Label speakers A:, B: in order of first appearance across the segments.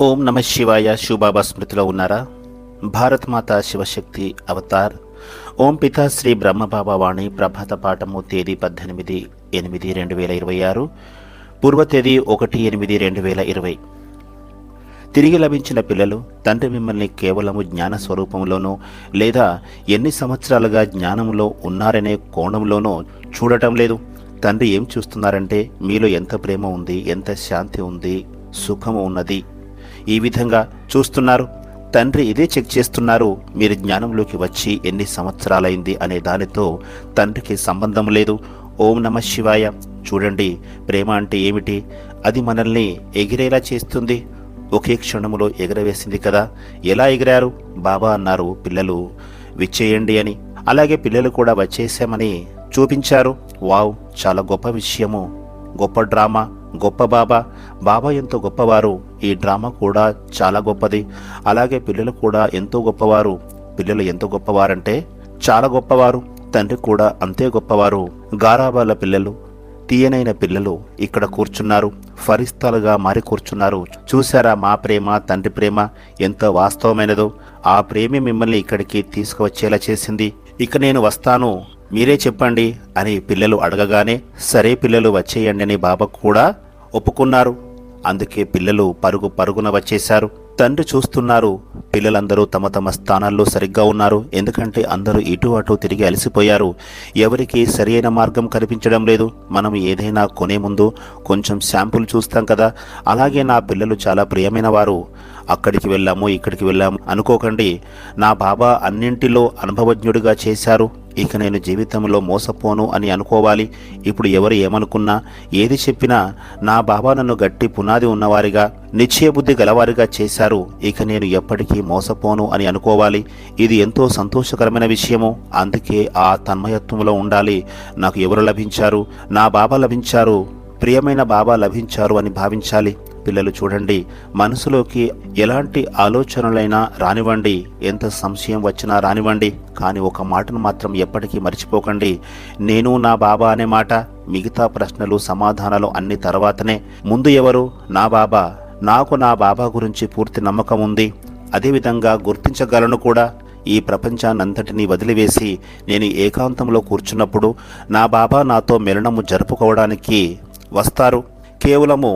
A: ఓం నమ శివాయ. శివబాబా స్మృతిలో ఉన్నారా? భారత్ మాత శివశక్తి అవతార్. ఓం పితా శ్రీ బ్రహ్మబాబా వాణి. ప్రభాత పాఠము తేదీ 18/8/2026, పూర్వ తేదీ 1/8/2020. తిరిగి లభించిన పిల్లలు తండ్రి మిమ్మల్ని కేవలము జ్ఞాన స్వరూపంలోనో లేదా ఎన్ని సంవత్సరాలుగా జ్ఞానంలో ఉన్నారనే కోణంలోనో చూడటం లేదు. తండ్రి ఏం చూస్తున్నారంటే మీలో ఎంత ప్రేమ ఉంది, ఎంత శాంతి ఉంది, సుఖము ఉన్నది, ఈ విధంగా చూస్తున్నారు. తండ్రి ఇదే చెక్ చేస్తున్నారు. మీరు జ్ఞానంలోకి వచ్చి ఎన్ని సంవత్సరాలైంది అనే దానితో తండ్రికి సంబంధం లేదు. ఓం నమ శివాయ. చూడండి, ప్రేమ అంటే ఏమిటి? అది మనల్ని ఎగిరేలా చేస్తుంది. ఒకే క్షణంలో ఎగరవేసింది కదా. ఎలా ఎగిరారు? బాబా అన్నారు పిల్లలు విచ్చేయండి అని. అలాగే పిల్లలు కూడా వచ్చేసామని చూపించారు. వావ్, చాలా గొప్ప విషయము, గొప్ప డ్రామా, గొప్ప బాబా. బాబా ఎంతో గొప్పవారు, ఈ డ్రామా కూడా చాలా గొప్పది. అలాగే పిల్లలు కూడా ఎంతో గొప్పవారు. పిల్లలు ఎంత గొప్పవారంటే చాలా గొప్పవారు. తండ్రి కూడా అంతే గొప్పవారు. గారాబాల పిల్లలు, తీయనైన పిల్లలు ఇక్కడ కూర్చున్నారు, ఫరిస్తాలుగా మారి కూర్చున్నారు. చూశారా మా ప్రేమ, తండ్రి ప్రేమ ఎంత వాస్తవమైనదో? ఆ ప్రేమే మిమ్మల్ని ఇక్కడికి తీసుకువచ్చేలా చేసింది. ఇక నేను వస్తాను, మీరే చెప్పండి అని పిల్లలు అడగగానే సరే పిల్లలు వచ్చేయండి అని బాబా కూడా ఒప్పుకున్నారు. అందుకే పిల్లలు పరుగున వచ్చేశారు. తండ్రి చూస్తున్నారు, పిల్లలందరూ తమ తమ స్థానాల్లో సరిగ్గా ఉన్నారు. ఎందుకంటే అందరూ ఇటు అటు తిరిగి అలసిపోయారు. ఎవరికి సరియైన మార్గం కనిపించడం లేదు. మనం ఏదైనా కొనే ముందు కొంచెం శాంపుల్ చూస్తాం కదా. అలాగే నా పిల్లలు చాలా ప్రియమైన వారు. అక్కడికి వెళ్ళాము, ఇక్కడికి వెళ్ళాము అనుకోకండి. నా బాబా అన్నింటిలో అనుభవజ్ఞుడిగా చేశారు. ఇక నేను జీవితంలో మోసపోను అని అనుకోవాలి. ఇప్పుడు ఎవరు ఏమనుకున్నా, ఏది చెప్పినా నా బాబా నన్ను గట్టి పునాది ఉన్నవారిగా, నిశ్చయబుద్ధి గలవారిగా చేశారు. ఇక నేను ఎప్పటికీ మోసపోను అని అనుకోవాలి. ఇది ఎంతో సంతోషకరమైన విషయము. అందుకే ఆ తన్మయత్వంలో ఉండాలి. నాకు ఎవరు లభించారు? నా బాబా లభించారు, ప్రియమైన బాబా లభించారు అని భావించాలి. పిల్లలు చూడండి, మనసులోకి ఎలాంటి ఆలోచనలైనా రానివ్వండి, ఎంత సంశయం వచ్చినా రానివ్వండి, కానీ ఒక మాటను మాత్రం ఎప్పటికీ మర్చిపోకండి. నేను నా బాబా అనే మాట. మిగతా ప్రశ్నలు సమాధానాలు అన్ని తర్వాతనే. ముందు ఎవరు? నా బాబా. నాకు నా బాబా గురించి పూర్తి నమ్మకం ఉంది. అదేవిధంగా గుర్తించగలను కూడా. ఈ ప్రపంచాన్నంతటినీ వదిలివేసి నేను ఏకాంతంలో కూర్చున్నప్పుడు నా బాబా నాతో మిలనము జరుపుకోవడానికి వస్తారు. కేవలము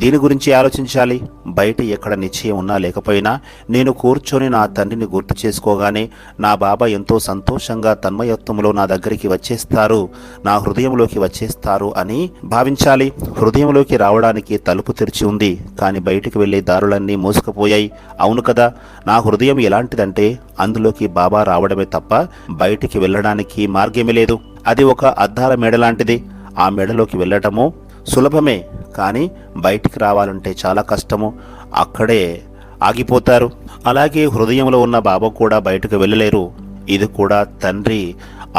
A: దీని గురించి ఆలోచించాలి. బయట ఎక్కడ నిశ్చయం ఉన్నా లేకపోయినా నేను కూర్చొని నా తండ్రిని గుర్తు చేసుకోగానే నా బాబా ఎంతో సంతోషంగా తన్మయత్వంలో నా దగ్గరికి వచ్చేస్తారు, నా హృదయంలోకి వచ్చేస్తారు అని భావించాలి. హృదయంలోకి రావడానికి తలుపు తెరిచి ఉంది, కానీ బయటికి వెళ్లే దారులన్నీ మూసుకుపోయాయి. అవును కదా. నా హృదయం ఎలాంటిదంటే అందులోకి బాబా రావడమే తప్ప బయటికి వెళ్ళడానికి మార్గమే లేదు. అది ఒక అద్దాల మెడ లాంటిది. ఆ మెడలోకి వెళ్ళటము సులభమే, కానీ బయటికి రావాలంటే చాలా కష్టము. అక్కడే ఆగిపోతారు. అలాగే హృదయంలో ఉన్న బాబా కూడా బయటకు వెళ్ళలేరు. ఇది కూడా తండ్రి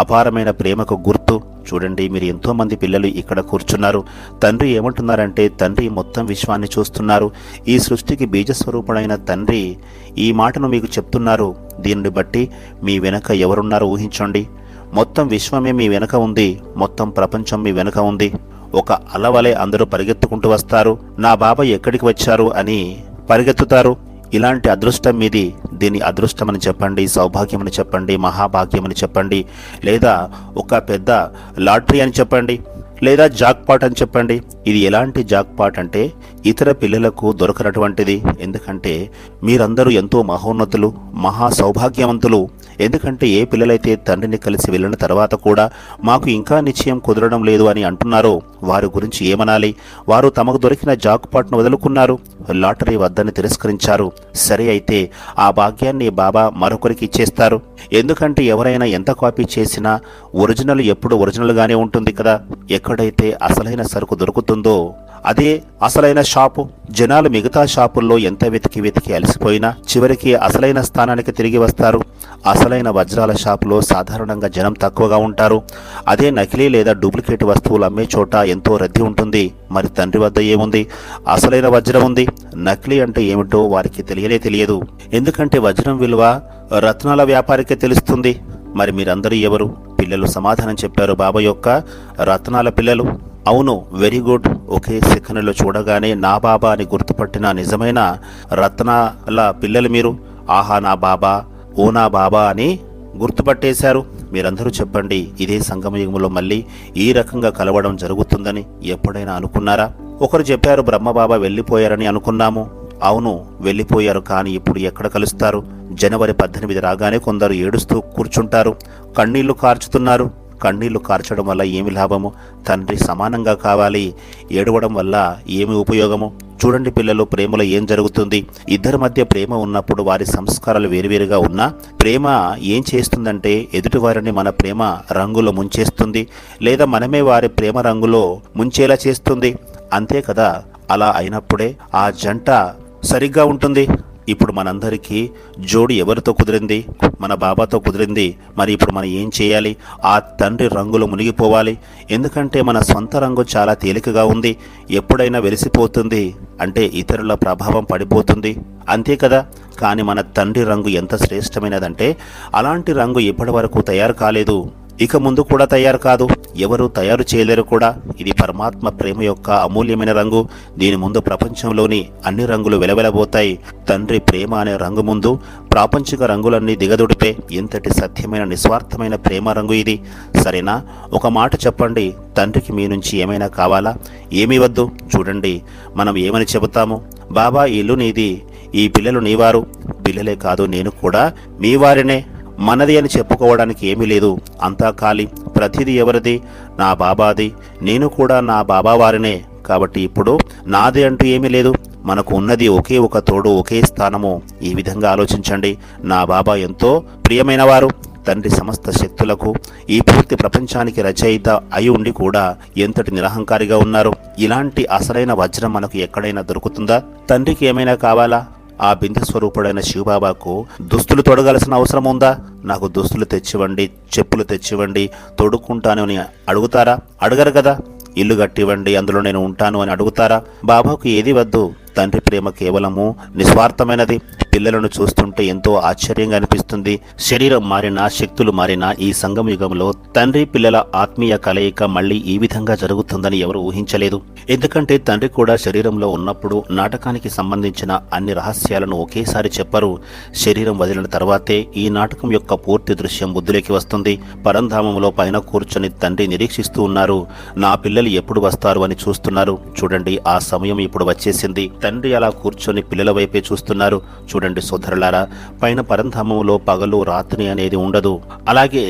A: అపారమైన ప్రేమకు గుర్తు. చూడండి, మీరు ఎంతోమంది పిల్లలు ఇక్కడ కూర్చున్నారు. తండ్రి ఏమంటున్నారంటే తండ్రి మొత్తం విశ్వాన్ని చూస్తున్నారు. ఈ సృష్టికి బీజస్వరూపుడైన తండ్రి ఈ మాటను మీకు చెప్తున్నారు. దీనిని బట్టి మీ వెనక ఎవరున్నారో ఊహించండి. మొత్తం విశ్వమే మీ వెనక ఉంది. మొత్తం ప్రపంచం మీ వెనక ఉంది. ఒక అలవలే అందరూ పరిగెత్తుకుంటూ వస్తారు. నా బాబా ఎక్కడికి వచ్చారు అని పరిగెత్తుతారు. ఇలాంటి అదృష్టం మీది. దీన్ని అదృష్టమని చెప్పండి, సౌభాగ్యమని చెప్పండి, మహాభాగ్యమని చెప్పండి, లేదా ఒక పెద్ద లాటరీ అని చెప్పండి, లేదా జాక్పాట్ అని చెప్పండి. ఇది ఎలాంటి జాక్పాట్ అంటే ఇతర పిల్లలకు దొరకనటువంటిది. ఎందుకంటే మీరందరూ ఎంతో మహోన్నతులు, మహా సౌభాగ్యవంతులు. ఎందుకంటే ఏ పిల్లలైతే తండ్రిని కలిసి వెళ్ళిన తర్వాత కూడా మాకు ఇంకా నిశ్చయం కుదరడం లేదు అని అంటున్నారో వారి గురించి ఏమనాలి? వారు తమకు దొరికిన జాక్పాట్ను వదులుకున్నారు, లాటరీ వద్దని తిరస్కరించారు. సరే, అయితే ఆ భాగ్యాన్ని బాబా మరొకరికి ఇచ్చేస్తారు. ఎందుకంటే ఎవరైనా ఎంత కాపీ చేసినా ఒరిజినల్ ఎప్పుడు ఒరిజినల్గానే ఉంటుంది కదా. ఎక్కడైతే అసలైన సరుకు దొరుకుతుందో అదే అసలైన షాపు. జనాలు మిగతా షాపుల్లో ఎంత వెతికి అలసిపోయినా చివరికి అసలైన స్థానానికి తిరిగి వస్తారు. అసలైన వజ్రాల షాపులో సాధారణంగా జనం తక్కువగా ఉంటారు. అదే నకిలీ లేదా డూప్లికేట్ వస్తువులు అమ్మే చోట ఎంతో రద్దీ ఉంటుంది. మరి తండ్రి వద్ద ఏముంది? అసలైన వజ్రం ఉంది. నకిలీ అంటే ఏమిటో వారికి తెలియదు. ఎందుకంటే వజ్రం విలువ రత్నాల వ్యాపారికే తెలుస్తుంది. మరి మీరందరూ ఎవరు? పిల్లలు సమాధానం చెప్పారు. బాబా యొక్క రత్నాల పిల్లలు. అవును, వెరీ గుడ్. ఒకే సెకనులో చూడగానే నా బాబా అని గుర్తుపట్టిన నిజమైన రత్నాల పిల్లలు మీరు. ఆహా నా బాబా, ఓ నా బాబా అని గుర్తుపట్టేశారు. మీరందరూ చెప్పండి, ఇదే సంగమయుగంలో మళ్ళీ ఈ రకంగా కలవడం జరుగుతుందని ఎప్పుడైనా అనుకున్నారా? ఒకరు చెప్పారు బ్రహ్మబాబా వెళ్ళిపోయారని అనుకున్నాము. అవును వెళ్ళిపోయారు, కానీ ఇప్పుడు ఎక్కడ కలుస్తారు? జనవరి 18 రాగానే కొందరు ఏడుస్తూ కూర్చుంటారు, కన్నీళ్లు కార్చుతున్నారు. కన్నీళ్లు కార్చడం వల్ల ఏమి లాభము? తండ్రి సమానంగా కావాలి, ఏడవడం వల్ల ఏమి ఉపయోగము? చూడండి పిల్లలు, ప్రేమలో ఏం జరుగుతుంది? ఇద్దరి మధ్య ప్రేమ ఉన్నప్పుడు వారి సంస్కారాలు వేరువేరుగా ఉన్నా ప్రేమ ఏం చేస్తుందంటే ఎదుటివారిని మన ప్రేమ రంగులో ముంచేస్తుంది, లేదా మనమే వారి ప్రేమ రంగులో ముంచేలా చేస్తుంది. అంతే కదా? అలా అయినప్పుడే ఆ జంట సరిగ్గా ఉంటుంది. ఇప్పుడు మనందరికీ జోడి ఎవరితో కుదిరింది? మన బాబాతో కుదిరింది. మరి ఇప్పుడు మనం ఏం చేయాలి? ఆ తండ్రి రంగులో మునిగిపోవాలి. ఎందుకంటే మన సొంత రంగు చాలా తేలికగా ఉంది, ఎప్పుడైనా వెలిసిపోతుంది, అంటే ఇతరుల ప్రభావం పడిపోతుంది, అంతే కదా? కానీ మన తండ్రి రంగు ఎంత శ్రేష్టమైనదంటే అలాంటి రంగు ఇప్పటి వరకు తయారు కాలేదు, ఇక ముందు కూడా తయారు కాదు, ఎవరు తయారు చేయలేరు కూడా. ఇది పరమాత్మ ప్రేమ యొక్క అమూల్యమైన రంగు. దీని ముందు ప్రపంచంలోని అన్ని రంగులు వెలవెలబోతాయి. తండ్రి ప్రేమ అనే రంగు ముందు ప్రాపంచిక రంగులన్నీ దిగదుడిపే. ఎంతటి సత్యమైన నిస్వార్థమైన ప్రేమ రంగు ఇది. సరేనా? ఒక మాట చెప్పండి, తండ్రికి మీ నుంచి ఏమైనా కావాలా? ఏమీ వద్దు. చూడండి, మనం ఏమని చెబుతాము? బాబా ఈ ఇల్లు నీది, ఈ పిల్లలు నీవారు. పిల్లలే కాదు, నేను కూడా మీ వారినే. మనది అని చెప్పుకోవడానికి ఏమీ లేదు, అంతా ఖాళీ. ప్రతిదీ ఎవరిది? నా బాబాది. నేను కూడా నా బాబా వారినే. కాబట్టి ఇప్పుడు నాది అంటూ ఏమీ లేదు. మనకు ఉన్నది ఒకే ఒక తోడు, ఒకే స్థానము. ఈ విధంగా ఆలోచించండి. నా బాబా ఎంతో ప్రియమైనవారు. తండ్రి సమస్త శక్తులకు, ఈ పూర్తి ప్రపంచానికి రచయిత అయి ఉండి కూడా ఎంతటి నిరహంకారిగా ఉన్నారు. ఇలాంటి అసలైన వజ్రం మనకు ఎక్కడైనా దొరుకుతుందా? తండ్రికి ఏమైనా కావాలా? ఆ బిందు స్వరూపుడైన శివబాబాకు దుస్తులు తొడగాల్సిన అవసరం ఉందా? నాకు దుస్తులు తెచ్చివ్వండి, చెప్పులు తెచ్చివ్వండి, తొడుక్కుంటాను అని అడుగుతారా? అడగరు కదా. ఇల్లు కట్టివ్వండి, అందులో నేను ఉంటాను అని అడుగుతారా? బాబాకు ఏది వద్దు. తండ్రి ప్రేమ కేవలము నిస్వార్థమైనది. పిల్లలను చూస్తుంటే ఎంతో ఆశ్చర్యంగా అనిపిస్తుంది. శరీరం మారినా, శక్తులు మారినా ఈ సంగమ యుగంలో తండ్రి పిల్లల ఆత్మీయ కలయిక మళ్ళీ ఈ విధంగా జరుగుతుందని ఎవరు ఊహించలేదు. ఎందుకంటే తండ్రి కూడా శరీరంలో ఉన్నప్పుడు నాటకానికి సంబంధించిన అన్ని రహస్యాలను ఒకేసారి చెప్పరు. శరీరం వదిలిన తర్వాతే ఈ నాటకం యొక్క పూర్తి దృశ్యం బుద్ధిలోకి వస్తుంది. పరంధామంలో పైన కూర్చొని తండ్రి నిరీక్షిస్తూ ఉన్నారు. నా పిల్లలు ఎప్పుడు వస్తారు అని చూస్తున్నారు. చూడండి, ఆ సమయం ఇప్పుడు వచ్చేసింది. తండ్రి అలా కూర్చొని పిల్లల వైపే చూస్తున్నారు. చూడండి సోదరులారా, పైన పరంధామంలో పగలు రాత్రి అనేది ఉండదు. అలాగే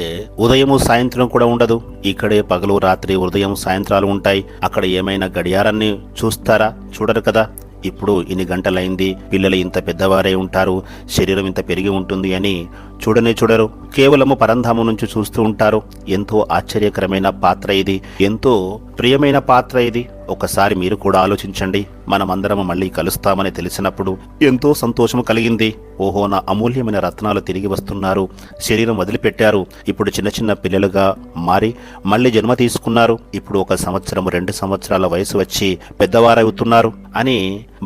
A: ఉదయము సాయంత్రం కూడా ఉండదు. ఇక్కడే పగలు రాత్రి ఉదయం సాయంత్రాలు ఉంటాయి. అక్కడ ఏమైనా గడియారాన్ని చూస్తారా? చూడరు కదా. ఇప్పుడు ఇన్ని గంటలైంది, పిల్లలు ఇంత పెద్దవారై ఉంటారు, శరీరం ఇంత పెరిగి ఉంటుంది అని చూడనే చూడరు. కేవలము పరంధామం నుంచి చూస్తూ ఉంటారు. ఎంతో ఆశ్చర్యకరమైన పాత్ర ఇది, ఎంతో ప్రియమైన పాత్ర ఇది. ఒకసారి మీరు కూడా ఆలోచించండి. మనమందరం మళ్ళీ కలుస్తామని తెలిసినప్పుడు ఎంతో సంతోషం కలిగింది. ఓహో, నా అమూల్యమైన రత్నాలు తిరిగి వస్తున్నారు. శరీరం వదిలిపెట్టారు, ఇప్పుడు చిన్న చిన్న పిల్లలుగా మారి మళ్ళీ జన్మ తీసుకున్నారు. ఇప్పుడు 1 సంవత్సరం 2 సంవత్సరాల వయసు వచ్చి పెద్దవారవుతున్నారు అని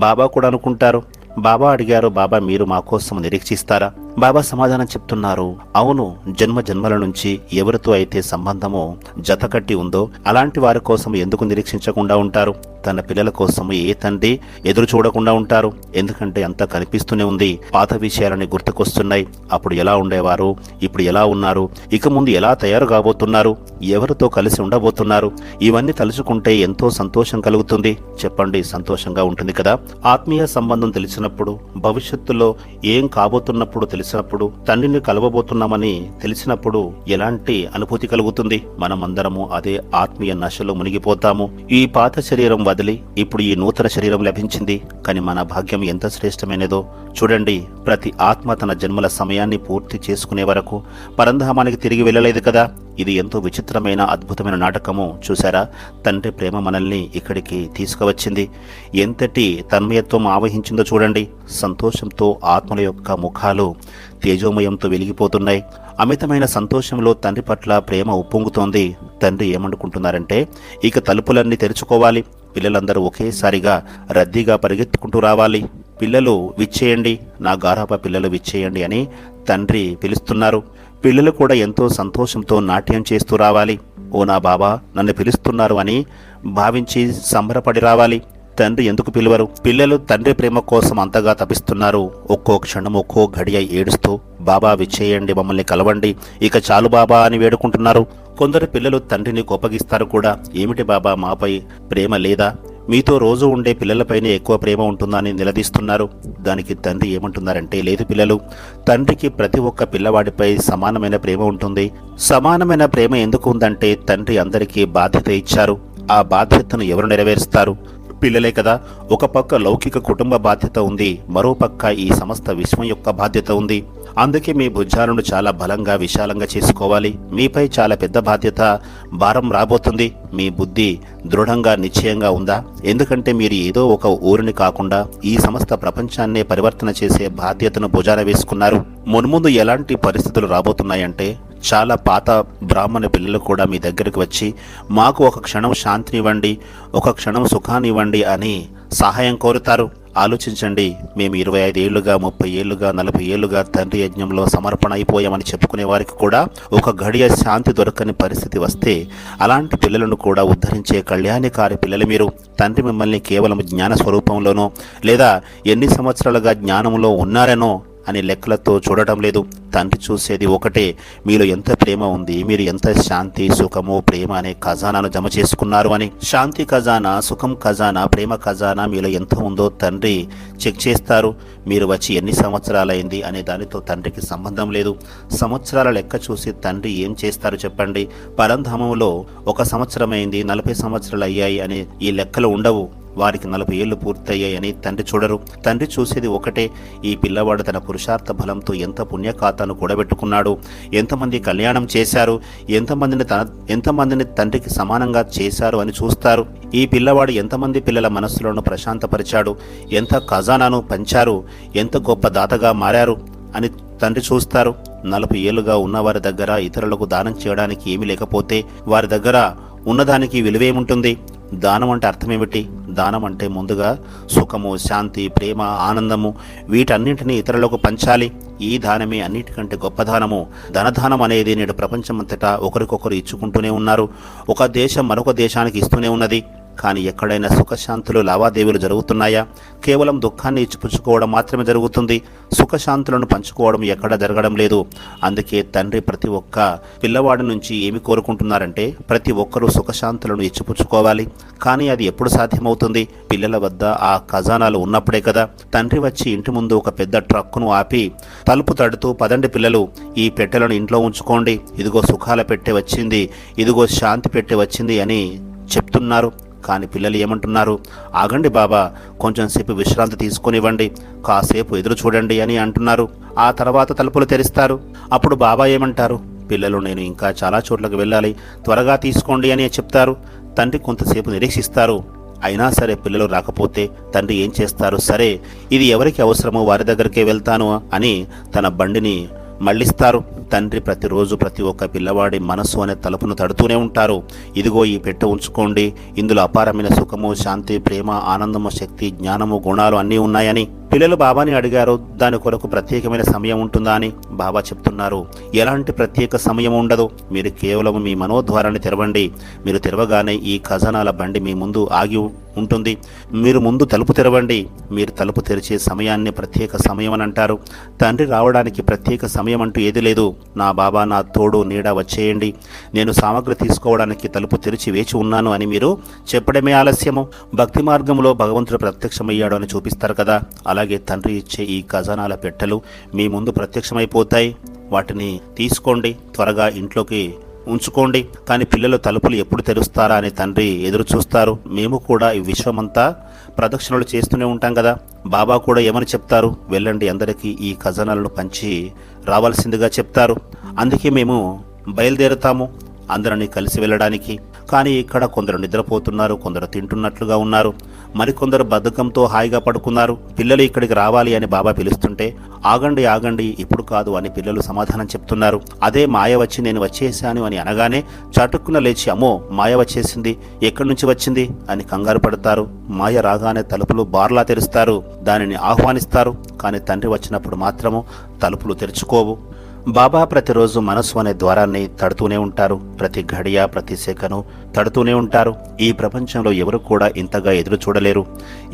A: బాబా కూడా అనుకుంటారు. బాబా అడిగారు, బాబా మీరు మా కోసం నిరీక్షిస్తారా? బాబా సమాధానం చెప్తున్నారు, అవును, జన్మ జన్మల నుంచి ఎవరితో అయితే సంబంధమో జతకట్టి ఉందో అలాంటి వారి కోసం ఎందుకు నిరీక్షించకుండా ఉంటారు? తన పిల్లల కోసం ఏ తండ్రి ఎదురు చూడకుండా ఉంటారు? ఎందుకంటే అంతా కనిపిస్తూనే ఉంది. పాత విషయాలని గుర్తుకొస్తున్నాయి. అప్పుడు ఎలా ఉండేవారు, ఇప్పుడు ఎలా ఉన్నారు, ఇక ముందు ఎలా తయారు కాబోతున్నారు, ఎవరితో కలిసి ఉండబోతున్నారు, ఇవన్నీ తలుచుకుంటే ఎంతో సంతోషం కలుగుతుంది. చెప్పండి, సంతోషంగా ఉంటుంది కదా. ఆత్మీయ సంబంధం తెలిసినప్పుడు, భవిష్యత్తులో ఏం కాబోతున్నప్పుడు తెలిసినప్పుడు, తండ్రిని కలవబోతున్నామని తెలిసినప్పుడు ఎలాంటి అనుభూతి కలుగుతుంది? మనమందరము అదే ఆత్మీయ నశలో మునిగిపోతాము. ఈ పాత శరీరం వదిలి ఇప్పుడు ఈ నూతన శరీరం లభించింది. కానీ మన భాగ్యం ఎంత శ్రేష్టమైనదో చూడండి. ప్రతి ఆత్మ తన జన్మల సమయాన్ని పూర్తి చేసుకునే వరకు పరంధామానికి తిరిగి వెళ్ళలేదు కదా. ఇది ఎంతో విచిత్రమైన అద్భుతమైన నాటకము. చూసారా, తండ్రి ప్రేమ మనల్ని ఇక్కడికి తీసుకువచ్చింది. ఎంతటి తన్మయత్వం ఆవహించిందో చూడండి. సంతోషంతో ఆత్మల యొక్క ముఖాలు తేజోమయంతో వెలిగిపోతున్నాయి. అమితమైన సంతోషంలో తండ్రి పట్ల ప్రేమ ఉప్పొంగుతోంది. తండ్రి ఏమనుకుంటున్నారంటే, ఇక తలుపులన్నీ తెరుచుకోవాలి, పిల్లలందరూ ఒకేసారిగా రద్దీగా పరిగెత్తుకుంటూ రావాలి, పిల్లలు విచ్చేయండి, నా గారాబ పిల్లలు విచ్చేయండి అని తండ్రి పిలుస్తున్నారు. పిల్లలు కూడా ఎంతో సంతోషంతో నాట్యం చేస్తూ రావాలి. ఓ నా బాబా నన్ను పిలుస్తున్నారు అని భావించి సంబరపడి రావాలి. తండ్రి ఎందుకు పిలువరు? పిల్లలు తండ్రి ప్రేమ కోసం అంతగా తపిస్తున్నారు. ఒక్కో క్షణం ఒక్కో గడియ ఏడుస్తూ బాబా విచ్చేయండి, మమ్మల్ని కలవండి, ఇక చాలు బాబా అని వేడుకుంటున్నారు. కొందరు పిల్లలు తండ్రిని కోపగిస్తారు కూడా. ఏమిటి బాబా మాపై ప్రేమ లేదా? మీతో రోజు ఉండే పిల్లలపైనే ఎక్కువ ప్రేమ ఉంటుందని నిలదీస్తున్నారు. దానికి తండ్రి ఏమంటున్నారంటే, లేదు పిల్లలు, తండ్రికి ప్రతి ఒక్క పిల్లవాడిపై సమానమైన ప్రేమ ఉంటుంది. సమానమైన ప్రేమ ఎందుకు ఉందంటే తండ్రి అందరికీ బాధ్యత ఇచ్చారు. ఆ బాధ్యతను ఎవరు నెరవేరుస్తారు? పిల్లలే కదా. ఒక పక్క లౌకిక కుటుంబ బాధ్యత ఉంది, మరో పక్క ఈ సమస్త విశ్వం యొక్క బాధ్యత ఉంది. అందుకే మీ భుజాలను చాలా బలంగా విశాలంగా చేసుకోవాలి. మీపై చాలా పెద్ద బాధ్యత భారం రాబోతుంది. మీ బుద్ధి దృఢంగా నిశ్చయంగా ఉందా? ఎందుకంటే మీరు ఏదో ఒక ఊరిని కాకుండా ఈ సమస్త ప్రపంచాన్నే పరివర్తన చేసే బాధ్యతను భుజాన వేసుకున్నారు. మున్ముందు ఎలాంటి పరిస్థితులు రాబోతున్నాయంటే చాలా పాత బ్రాహ్మణ పిల్లలు కూడా మీ దగ్గరికి వచ్చి మాకు ఒక క్షణం శాంతినివ్వండి, ఒక క్షణం సుఖాన్నివ్వండి అని సహాయం కోరుతారు. ఆలోచించండి. మేము 25 ఏళ్లుగా 30 ఏళ్లుగా 40 ఏళ్లుగా తండ్రి యజ్ఞంలో సమర్పణ అయిపోయామని చెప్పుకునే వారికి కూడా ఒక గడియ శాంతి దొరకని పరిస్థితి వస్తే అలాంటి పిల్లలను కూడా ఉద్ధరించే కళ్యాణకారి పిల్లలు మీరు. తండ్రి మిమ్మల్ని కేవలం జ్ఞాన స్వరూపంలోనో లేదా ఎన్ని సంవత్సరాలుగా జ్ఞానంలో ఉన్నారనో అని లెక్కలతో చూడటం లేదు. తండ్రి చూసేది ఒకటే, మీలో ఎంత ప్రేమ ఉంది, మీరు ఎంత శాంతి సుఖము ప్రేమ అనే ఖజానాను జమ చేసుకున్నారు అని. శాంతి ఖజానా, సుఖం ఖజానా, ప్రేమ ఖజానా మీలో ఎంత ఉందో తండ్రి చెక్ చేస్తారు. మీరు వచ్చి ఎన్ని సంవత్సరాలైంది అనే దానితో తండ్రికి సంబంధం లేదు. సంవత్సరాల లెక్క చూసి తండ్రి ఏం చేస్తారు చెప్పండి? పరంధామంలో 1 సంవత్సరం అయింది, 40 సంవత్సరాలు అయ్యాయి అనే ఈ లెక్కలు ఉండవు. వారికి 40 ఏళ్లు పూర్తయ్యాయని తండ్రి చూడరు. తండ్రి చూసేది ఒకటే, ఈ పిల్లవాడు తన పురుషార్థ బలంతో ఎంత పుణ్యఖాతాను కూడబెట్టుకున్నాడు, ఎంతమంది కళ్యాణం చేశారు, ఎంతమందిని తండ్రికి సమానంగా చేశారు అని చూస్తారు. ఈ పిల్లవాడు ఎంతమంది పిల్లల మనస్సులను ప్రశాంతపరిచాడు, ఎంత ఖజానాను పంచారు, ఎంత గొప్ప దాతగా మారారు అని తండ్రి చూస్తారు. 40 ఏళ్లుగా ఉన్నవారి దగ్గర ఇతరులకు దానం చేయడానికి ఏమీ లేకపోతే వారి దగ్గర ఉన్నదానికి విలువేముంటుంది? దానం అంటే అర్థమేమిటి? దానం అంటే ముందుగా సుఖము, శాంతి, ప్రేమ, ఆనందము వీటన్నింటినీ ఇతరులకు పంచాలి. ఈ దానమే అన్నిటికంటే గొప్ప దానము. ధనదానం అనేది నేడు ప్రపంచమంతటా ఒకరికొకరు ఇచ్చుకుంటూనే ఉన్నారు. ఒక దేశం మరొక దేశానికి ఇస్తూనే ఉన్నది. కానీ ఎక్కడైనా సుఖశాంతులు లావాదేవీలు జరుగుతున్నాయా? కేవలం దుఃఖాన్ని ఇచ్చిపుచ్చుకోవడం మాత్రమే జరుగుతుంది. సుఖశాంతులను పంచుకోవడం ఎక్కడా జరగడం లేదు. అందుకే తండ్రి ప్రతి ఒక్క పిల్లవాడి నుంచి ఏమి కోరుకుంటున్నారంటే ప్రతి ఒక్కరూ సుఖశాంతులను ఇచ్చిపుచ్చుకోవాలి. కానీ అది ఎప్పుడు సాధ్యమవుతుంది? పిల్లల వద్ద ఆ ఖజానాలు ఉన్నప్పుడే కదా. తండ్రి వచ్చి ఇంటి ముందు ఒక పెద్ద ట్రక్కును ఆపి తలుపు తడుతూ, పదండి పిల్లలు, ఈ పెట్టెలను ఇంట్లో ఉంచుకోండి, ఇదిగో సుఖాల పెట్టె వచ్చింది, ఇదిగో శాంతి పెట్టె వచ్చింది అని చెప్తున్నారు. కానీ పిల్లలు ఏమంటున్నారు? ఆగండి బాబా, కొంచెం సేపు విశ్రాంతి తీసుకొనివ్వండి, కాసేపు ఎదురు చూడండి అని అంటున్నారు. ఆ తర్వాత తలుపులు తెరుస్తారు. అప్పుడు బాబా ఏమంటారు? పిల్లలు, నేను ఇంకా చాలా చోట్లకు వెళ్ళాలి, త్వరగా తీసుకోండి అని చెప్తారు. తండ్రి కొంతసేపు నిరీక్షిస్తారు. అయినా సరే పిల్లలు రాకపోతే తండ్రి ఏం చేస్తారు? సరే, ఇది ఎవరికి అవసరమో వారి దగ్గరికే వెళ్తాను అని తన బండిని మళ్లిస్తారు. తండ్రి ప్రతిరోజు ప్రతి ఒక్క పిల్లవాడి మనస్సు అనే తలుపును తడుతూనే ఉంటారు. ఇదిగో ఈ పెట్టె ఉంచుకోండి, ఇందులో అపారమైన సుఖము, శాంతి, ప్రేమ, ఆనందము, శక్తి, జ్ఞానము, గుణాలు అన్నీ ఉన్నాయని. పిల్లలు బాబాని అడిగారు, దాని కొరకు ప్రత్యేకమైన సమయం ఉంటుందా అని. బాబా చెప్తున్నారు, ఎలాంటి ప్రత్యేక సమయం ఉండదు. మీరు కేవలం మీ మనోద్వారాన్ని తెరవండి. మీరు తెరవగానే ఈ ఖజానాల బండి మీ ముందు ఆగి ఉంటుంది. మీరు ముందు తలుపు తెరవండి. మీరు తలుపు తెరిచే సమయాన్ని ప్రత్యేక సమయం అని అంటారు. తండ్రి రావడానికి ప్రత్యేక సమయం అంటూ ఏది లేదు. నా బాబా, నా తోడు నీడ వచ్చేయండి, నేను సామగ్రి తీసుకోవడానికి తలుపు తెరిచి వేచి ఉన్నాను అని మీరు చెప్పడమే ఆలస్యము. భక్తి మార్గంలో భగవంతుడు ప్రత్యక్షమయ్యాడు అని చూపిస్తారు కదా. అలాగే తండ్రి ఇచ్చే ఈ ఖజానాల పెట్టెలు మీ ముందు ప్రత్యక్షమైపోతాయి. వాటిని తీసుకోండి, త్వరగా ఇంట్లోకి ఉంచుకోండి. కానీ పిల్లలు తలుపులు ఎప్పుడు తెరుస్తారా అని తండ్రి ఎదురు చూస్తారు. మేము కూడా ఈ విశ్వమంతా ప్రదక్షిణలు చేస్తూనే ఉంటాం కదా. బాబా కూడా ఏమని చెప్తారు? వెళ్ళండి, అందరికీ ఈ ఖజానాలను పంచి రావాల్సిందిగా చెప్తారు. అందుకే మేము బయలుదేరుతాము అందరినీ కలిసి వెళ్ళడానికి. కానీ ఇక్కడ కొందరు నిద్రపోతున్నారు, కొందరు తింటున్నట్లుగా ఉన్నారు, మరికొందరు బద్ధకంతో హాయిగా పడుకున్నారు. పిల్లలు ఇక్కడికి రావాలి అని బాబా పిలుస్తుంటే ఆగండి ఆగండి, ఇప్పుడు కాదు అని పిల్లలు సమాధానం చెప్తున్నారు. అదే మాయ వచ్చి నేను వచ్చేసాను అని అనగానే చటుక్కున లేచి, అమ్మో మాయ వచ్చేసింది, ఎక్కడి నుంచి వచ్చింది అని కంగారు పడతారు. మాయ రాగానే తలుపులు బార్లా తెరుస్తారు, దానిని ఆహ్వానిస్తారు. కానీ తండ్రి వచ్చినప్పుడు మాత్రము తలుపులు తెరుచుకోవు. బాబా ప్రతిరోజు మనసు అనే ద్వారాన్ని తడుతూనే ఉంటారు. ప్రతి ఘడియ ప్రతి సెకను తడుతూనే ఉంటారు. ఈ ప్రపంచంలో ఎవరు కూడా ఇంతగా ఎదురు చూడలేరు.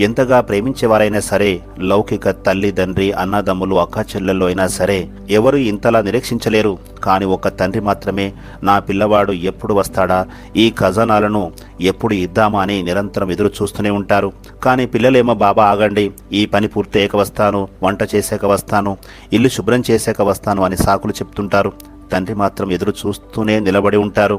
A: ఎంతగా ప్రేమించేవారైనా సరే, లౌకిక తల్లి తండ్రి అన్నదమ్ములు అక్క చెల్లెళ్ళు అయినా సరే ఎవరు ఇంతలా నిరీక్షించలేరు. కానీ ఒక తండ్రి మాత్రమే నా పిల్లవాడు ఎప్పుడు వస్తాడా, ఈ ఖజానాలను ఎప్పుడు ఇద్దామా అని నిరంతరం ఎదురు చూస్తూనే ఉంటారు. కానీ పిల్లలేమో బాబా ఆగండి, ఈ పని పూర్తయ్యాక వస్తాను, వంట చేసాక వస్తాను, ఇల్లు శుభ్రం చేసాక వస్తాను అని సాకులు చెప్తుంటారు. తండ్రి మాత్రం ఎదురు చూస్తూనే నిలబడి ఉంటారు.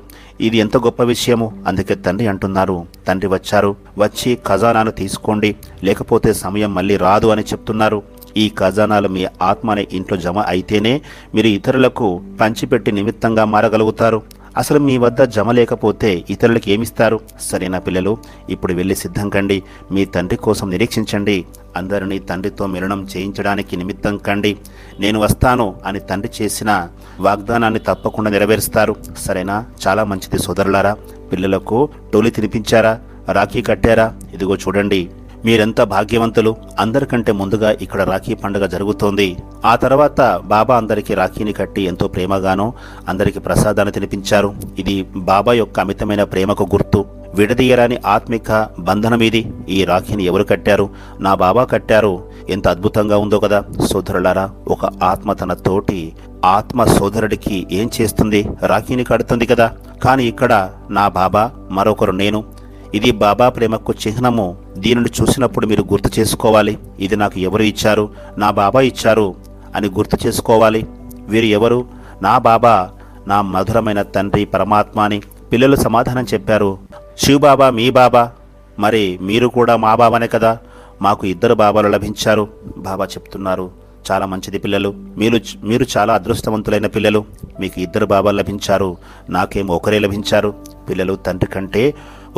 A: ఇది ఎంత గొప్ప విషయము. అందుకే తండ్రి అంటున్నారు, తండ్రి వచ్చారు, వచ్చి ఖజానాను తీసుకోండి, లేకపోతే సమయం మళ్ళీ రాదు అని చెప్తున్నారు. ఈ ఖజానాలు మీ ఆత్మ అనే ఇంట్లో జమ అయితేనే మీరు ఇతరులకు పంచిపెట్టి నిమిత్తంగా మారగలుగుతారు. అసలు మీ వద్ద జమ లేకపోతే ఇతరులకు ఏమిస్తారు? సరేనా పిల్లలు, ఇప్పుడు వెళ్ళి సిద్ధం కండి. మీ తండ్రి కోసం నిరీక్షించండి. అందరినీ తండ్రితో మిలనం చేయించడానికి నిమిత్తం కండి. నేను వస్తాను అని తండ్రి చేసిన వాగ్దానాన్ని తప్పకుండా నెరవేరుస్తారు. సరేనా? చాలా మంచిది సోదరులారా. పిల్లలకు టోలీ తినిపించారా? రాఖీ కట్టారా? ఇదిగో చూడండి, మీరెంత భాగ్యవంతులు. అందరికంటే ముందుగా ఇక్కడ రాఖీ పండుగ జరుగుతోంది. ఆ తర్వాత బాబా అందరికీ రాఖీని కట్టి ఎంతో ప్రేమగానో అందరికీ ప్రసాదాన్ని తినిపించారు. ఇది బాబా యొక్క అమితమైన ప్రేమకు గుర్తు. విడదీయరాని ఆత్మిక బంధనం ఇది. ఈ రాఖీని ఎవరు కట్టారు? నా బాబా కట్టారు. ఎంత అద్భుతంగా ఉందో కదా సోదరులారా. ఒక ఆత్మ తన తోటి ఆత్మ సోదరుడికి ఏం చేస్తుంది? రాఖీని కడుతుంది కదా. కానీ ఇక్కడ నా బాబా, మరొకరు నేను. ఇది బాబా ప్రేమకు చిహ్నము. దీనిని చూసినప్పుడు మీరు గుర్తు చేసుకోవాలి, ఇది నాకు ఎవరు ఇచ్చారు? నా బాబా ఇచ్చారు అని గుర్తు చేసుకోవాలి. వీరు ఎవరు? నా బాబా, నా మధురమైన తండ్రి పరమాత్మ అని పిల్లలు సమాధానం చెప్పారు. శివబాబా మీ బాబా, మరి మీరు కూడా మా బాబానే కదా. మాకు 2 బాబాలు లభించారు. బాబా చెప్తున్నారు, చాలా మంచిది పిల్లలు, మీరు చాలా అదృష్టవంతులైన పిల్లలు. మీకు 2 బాబాలు లభించారు, నాకేమో ఒకరే లభించారు. పిల్లలు తండ్రి కంటే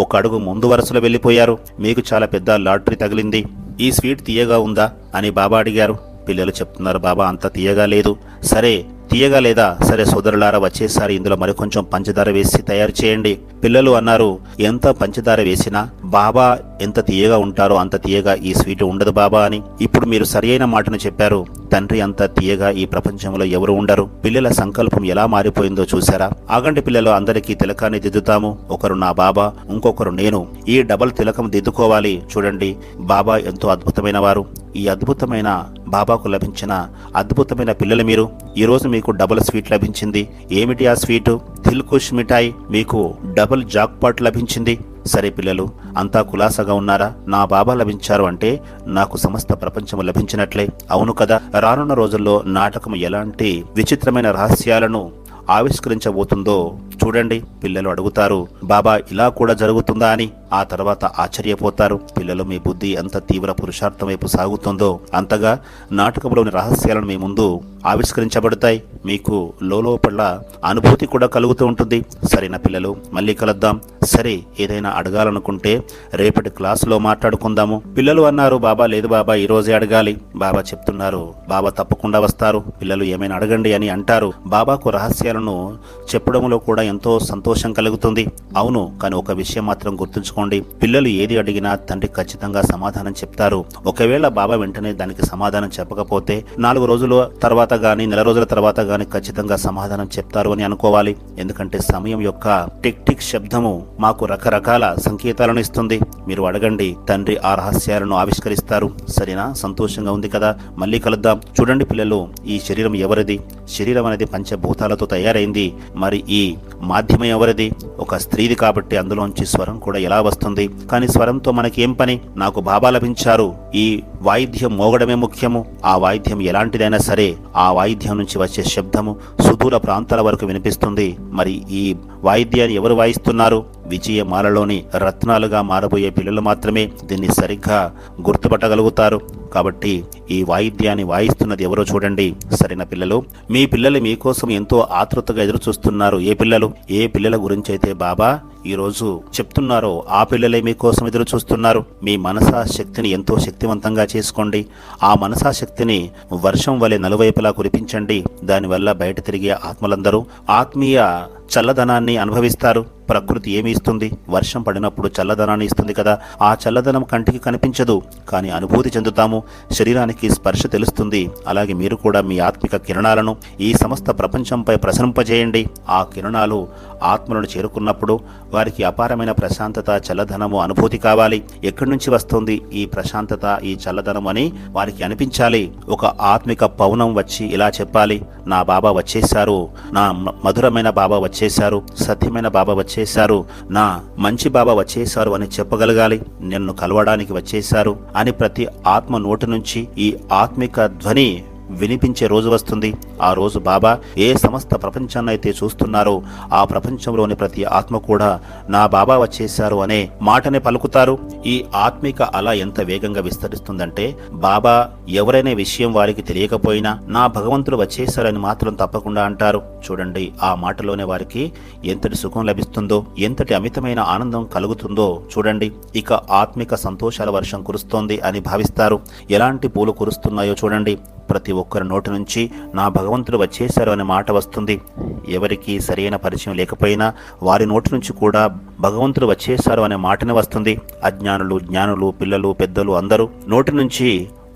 A: ఒక అడుగు ముందు వరుసలో వెళ్ళిపోయారు. మీకు చాలా పెద్ద లాటరీ తగిలింది. ఈ స్వీట్ తీయగా ఉందా అని బాబా అడిగారు. పిల్లలు చెప్తున్నారు, బాబా అంత తీయగా లేదు. సరే, తీయగా లేదా? సరే సోదరులారా, వచ్చేసారి ఇందులో మరికొంచెం పంచదార వేసి తయారు చేయండి. పిల్లలు అన్నారు, ఎంత పంచదార వేసినా బాబా ఎంత తీయగా ఉంటారో అంత తీయగా ఈ స్వీట్ ఉండదు బాబా అని. ఇప్పుడు మీరు సరియైన మాటను చెప్పారు. తండ్రి అంత తీయగా ఈ ప్రపంచంలో ఎవరు ఉండరు. పిల్లల సంకల్పం ఎలా మారిపోయిందో చూసారా? ఆగండి పిల్లలు, అందరికీ తిలకాన్ని దిద్దుతాము. ఒకరు నా బాబా, ఇంకొకరు నేను. ఈ డబల్ తిలకం దిద్దుకోవాలి. చూడండి, బాబా ఎంతో అద్భుతమైన వారు. ఈ అద్భుతమైన బాబాకు లభించిన అద్భుతమైన పిల్లలు మీరు. ఈరోజు మీకు డబుల్ స్వీట్ లభించింది. ఏమిటి ఆ స్వీటు? దిల్ ఖుష్ మిఠాయి. మీకు డబుల్ జాక్పాట్ లభించింది. సరే పిల్లలు, అంతా కులాసగా ఉన్నారా? నా బాబా లభించారు అంటే నాకు సమస్త ప్రపంచము లభించినట్లే. అవును కదా. రానున్న రోజుల్లో నాటకం ఎలాంటి విచిత్రమైన రహస్యాలను ఆవిష్కరించబోతుందో చూడండి. పిల్లలు అడుగుతారు, బాబా ఇలా కూడా జరుగుతుందా అని. ఆ తర్వాత ఆశ్చర్యపోతారు. పిల్లలు, మీ బుద్ధి ఎంత తీవ్ర పురుషార్థం వైపు సాగుతుందో అంతగా నాటకంలోని రహస్యాలను మీ ముందు ఆవిష్కరించబడతాయి. మీకు లోపల అనుభూతి కూడా కలుగుతూ ఉంటుంది. సరేనా పిల్లలు, మళ్ళీ కలుద్దాం. సరే, ఏదైనా అడగాలనుకుంటే రేపటి క్లాసులో మాట్లాడుకుందాము. పిల్లలు అన్నారు, బాబా లేదు బాబా, ఈ రోజే అడగాలి. బాబా చెప్తున్నారు, బాబా తప్పకుండా వస్తారు, పిల్లలు ఏమైనా అడగండి అని అంటారు. బాబాకు రహస్యాలను చెప్పడంలో కూడా ఎంతో సంతోషం కలుగుతుంది. అవును, కానీ ఒక విషయం మాత్రం గుర్తుంచుకోండి, పిల్లలు ఏది అడిగినా తండ్రి ఖచ్చితంగా సమాధానం చెప్తారు. ఒకవేళ బాబా వెంటనే దానికి సమాధానం చెప్పకపోతే 4 రోజుల తర్వాత గాని, నెల రోజుల తర్వాత గాని ఖచ్చితంగా సమాధానం చెప్తారు అని అనుకోవాలి. ఎందుకంటే సమయం యొక్క టిక్ టిక్ శబ్దము మాకు రకరకాల సంకేతాలను ఇస్తుంది. మీరు అడగండి, తండ్రి ఆ రహస్యాలను ఆవిష్కరిస్తారు. సరేనా? సంతోషంగా ఉంది కదా. మళ్ళీ కలుద్దాం. చూడండి పిల్లలు, ఈ శరీరం ఎవరిది? శరీరం అనేది పంచభూతాలతో తయారైంది. మరి ఈ మాధ్యమం ఎవరిది? ఒక స్త్రీది. కాబట్టి అందులోంచి స్వరం కూడా ఎలా వస్తుంది? కానీ స్వరంతో మనకి ఏం పని? నాకు బాబా లభించారు. ఈ వాయిద్యం మోగడమే ముఖ్యము. ఆ వాయిద్యం ఎలాంటిదైనా సరే ఆ వాయిద్యం నుంచి వచ్చే శబ్దము సుదూర ప్రాంతాల వరకు వినిపిస్తుంది. మరి ఈ వాయిద్యాన్ని ఎవరు వాయిస్తున్నారు? విజయమాలలోని రత్నాలుగా మారబోయే పిల్లలు మాత్రమే దీన్ని సరిగ్గా గుర్తుపట్టగలుగుతారు. కాబట్టి ఈ వాయిద్యాన్ని వాయిస్తున్నది ఎవరో చూడండి. సరైన పిల్లలు, మీ పిల్లలు మీకోసం ఎంతో ఆతృతగా ఎదురు చూస్తున్నారు. ఏ పిల్లల గురించి అయితే బాబా ఈరోజు చెప్తున్నారో ఆ పిల్లలే మీకోసం ఎదురు చూస్తున్నారు. మీ మనసా శక్తిని ఎంతో శక్తివంతంగా చేసుకోండి. ఆ మనసా శక్తిని వర్షం వలె నలువైపులా కురిపించండి. దానివల్ల బయట తిరిగే ఆత్మలందరూ ఆత్మీయ చల్లదనాన్ని అనుభవిస్తారు. ప్రకృతి ఏమి ఇస్తుంది? వర్షం పడినప్పుడు చల్లదనాన్ని ఇస్తుంది కదా. ఆ చల్లదనం కంటికి కనిపించదు, కానీ అనుభూతి చెందుతాము. శరీరానికి స్పర్శ తెలుస్తుంది. అలాగే మీరు కూడా మీ ఆత్మిక కిరణాలను ఈ సమస్త ప్రపంచంపై ప్రసరింపజేయండి. ఆ కిరణాలు ఆత్మలను చేరుకున్నప్పుడు వారికి అపారమైన ప్రశాంతత, చల్లదనము అనుభూతి కావాలి. ఎక్కడి నుంచి వస్తుంది ఈ ప్రశాంతత, ఈ చల్లదనం అని వారికి అనిపించాలి. ఒక ఆత్మిక పవనం వచ్చి ఇలా చెప్పాలి, నా బాబా వచ్చేశారు, నా మధురమైన బాబా వచ్చేశారు, సత్యమైన బాబా వచ్చేశారు, నా మంచి బాబా వచ్చేశారు అని చెప్పగలగాలి. నిన్ను కలవడానికి వచ్చేశారు అని ప్రతి ఆత్మ నోటి నుంచి ఈ ఆత్మిక ధ్వని వినిపించే రోజు వస్తుంది. ఆ రోజు బాబా ఏ సమస్త ప్రపంచాన్ని అయితే చూస్తున్నారో ఆ ప్రపంచంలోని ప్రతి ఆత్మ కూడా నా బాబా వచ్చేశారు అనే మాటనే పలుకుతారు. ఈ ఆత్మిక అల ఎంత వేగంగా విస్తరిస్తుందంటే, బాబా ఎవరైనా విషయం వారికి తెలియకపోయినా నా భగవంతుడు వచ్చేశారని మాత్రం తప్పకుండా అంటారు. చూడండి, ఆ మాటలోనే వారికి ఎంతటి సుఖం లభిస్తుందో, ఎంతటి అమితమైన ఆనందం కలుగుతుందో చూడండి. ఇక ఆత్మిక సంతోషాల వర్షం కురుస్తోంది అని భావిస్తారు. ఎలాంటి పూలు కురుస్తున్నాయో చూడండి. ప్రతి ఒక్కరి నోటి నుంచి నా భగవంతుడు వచ్చేశారు అనే మాట వస్తుంది. ఎవరికి సరైన పరిచయం లేకపోయినా వారి నోటి నుంచి కూడా భగవంతుడు వచ్చేశారు అనే మాటనే వస్తుంది. అజ్ఞానులు, జ్ఞానులు, పిల్లలు, పెద్దలు అందరూ నోటి నుంచి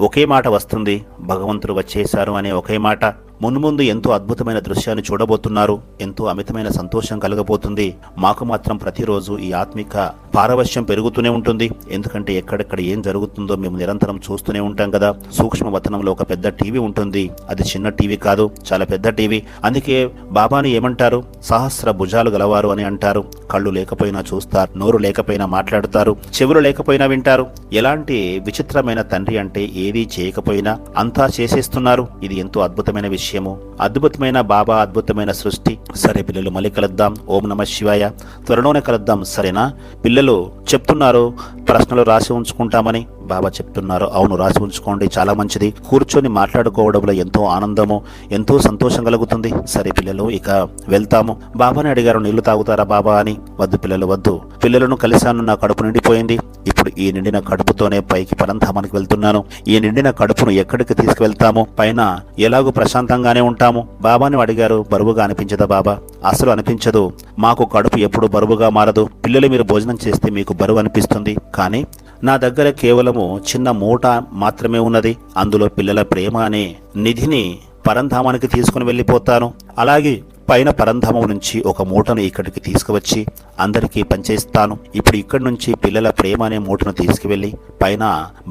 A: ఒకే మాట వస్తుంది, భగవంతుడు వచ్చేశారు అనే ఒకే మాట. మున్ముందు ఎంతో అద్భుతమైన దృశ్యాన్ని చూడబోతున్నారు. ఎంతో అమితమైన సంతోషం కలగబోతుంది. మాకు మాత్రం ప్రతిరోజు ఈ ఆత్మిక పారవశ్యం పెరుగుతూనే ఉంటుంది. ఎందుకంటే ఎక్కడెక్కడ ఏం జరుగుతుందో మేము నిరంతరం చూస్తూనే ఉంటాం కదా. సూక్ష్మ వతనంలో ఒక పెద్ద టీవీ ఉంటుంది. అది చిన్న టీవీ కాదు, చాలా పెద్ద టీవీ. అందుకే బాబాని ఏమంటారు? సహస్ర భుజాలు గలవారు అని అంటారు. కళ్ళు లేకపోయినా చూస్తారు, నోరు లేకపోయినా మాట్లాడుతారు, చెవులు లేకపోయినా వింటారు. ఎలాంటి విచిత్రమైన తండ్రి అంటే ఏదీ చేయకపోయినా అంతా చేసేస్తున్నారు. ఇది ఎంతో అద్భుతమైన విషయము, అద్భుతమైన బాబా, అద్భుతమైన సృష్టి. సరే పిల్లలు, మళ్ళీ కలుద్దాం. ఓం నమః శివాయ. త్వరలోనే కలుద్దాం, సరేనా? పిల్లలు చెప్తున్నారు ప్రశ్నలు రాసి ఉంచుకుంటామని. బాబా చెప్తున్నారు, అవును రాసి ఉంచుకోండి, చాలా మంచిది. కూర్చొని మాట్లాడుకోవడంలో ఎంతో ఆనందము, ఎంతో సంతోషం కలుగుతుంది. సరే పిల్లలు, ఇక వెళ్తాము. బాబాని అడిగారు, నీళ్లు తాగుతారా బాబా అని. వద్దు పిల్లలు వద్దు. పిల్లలను కలిశాను, నా కడుపు నిండిపోయింది. ఇప్పుడు ఈ నిండిన కడుపుతోనే పైకి పరంధామానికి వెళ్తున్నాను. ఈ నిండిన కడుపును ఎక్కడికి తీసుకువెళ్తాము? పైన ఎలాగూ ప్రశాంతంగానే ఉంటాము. బాబాని అడిగారు, బరువుగా అనిపించదా బాబా? అసలు అనిపించదు. మాకు కడుపు ఎప్పుడు బరువుగా మారదు. పిల్లలు మీరు భోజనం చేస్తే మీకు బరువు అనిపిస్తుంది. కానీ నా దగ్గర కేవలము చిన్న మూట మాత్రమే ఉన్నది. అందులో పిల్లల ప్రేమ అనే నిధిని పరంధామానికి తీసుకుని వెళ్ళిపోతాను. అలాగే పైన పరంధామం నుంచి ఒక మూటను ఇక్కడికి తీసుకువచ్చి అందరికీ పంచేస్తాను. ఇప్పుడు ఇక్కడి నుంచి పిల్లల ప్రేమ అనే మూటను తీసుకువెళ్ళి పైన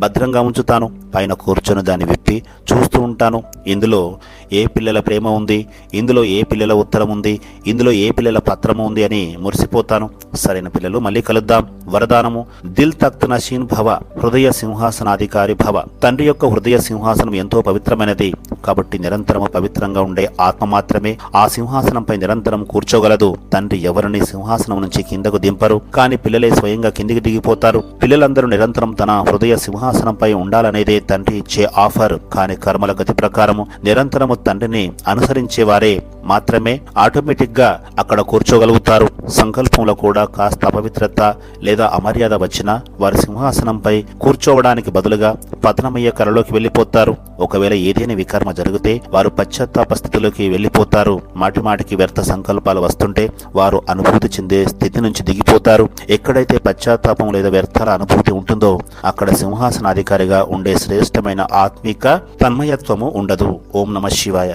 A: భద్రంగా ఉంచుతాను. పైన కూర్చొని దాన్ని విప్పి చూస్తూ ఉంటాను. ఇందులో ఏ పిల్లల ప్రేమ ఉంది, ఇందులో ఏ పిల్లల ఉత్తరం ఉంది, ఇందులో ఏ పిల్లల పత్రము ఉంది అని మురిసిపోతాను. సరైన పిల్లలు, మళ్ళీ కలుద్దాం. వరదానము: దిల్ తఖ్త్ నషీన్ భవ, హృదయ సింహాసనాధికారి భవ. తండ్రి యొక్క హృదయ సింహాసనం ఎంతో పవిత్రమైనది. కాబట్టి నిరంతరము పవిత్రంగా ఉండే ఆత్మ మాత్రమే ఆ సింహాసనంపై నిరంతరం కూర్చోగలదు. తండ్రి ఎవరిని సింహాసనం నుంచి కిందకు దింపరు, కానీ పిల్లలే స్వయంగా కిందికి దిగిపోతారు. పిల్లలందరూ నిరంతరం తన హృదయ సింహాసనంపై ఉండాలనేదే తండ్రి ఇచ్చే ఆఫర్. కానీ కర్మల గతి ప్రకారము నిరంతరము తండ్రిని అనుసరించే వారే మాత్రమే ఆటోమేటిక్ గా అక్కడ కూర్చోగలుగుతారు. సంకల్పంలో కూడా కాస్త అపవిత్రత లేదా అమర్యాద వచ్చినా వారి సింహాసనంపై కూర్చోవడానికి బదులుగా పతనమయ్యే కలలోకి వెళ్లిపోతారు. ఒకవేళ ఏదైనా వికర్మ జరిగితే వారు పశ్చాత్తాప స్థితిలోకి వెళ్లిపోతారు. మాటిమాటికి వ్యర్థ సంకల్పాలు వస్తుంటే వారు అనుభూతి చెందే స్థితి నుంచి దిగిపోతారు. ఎక్కడైతే పశ్చాత్తాపం లేదా వ్యర్థాల అనుభూతి ఉంటుందో అక్కడ సింహాసనాధికారిగా ఉండే శ్రేష్టమైన ఆత్మిక తన్మయత్వము ఉండదు. ఓం నమః శివాయ.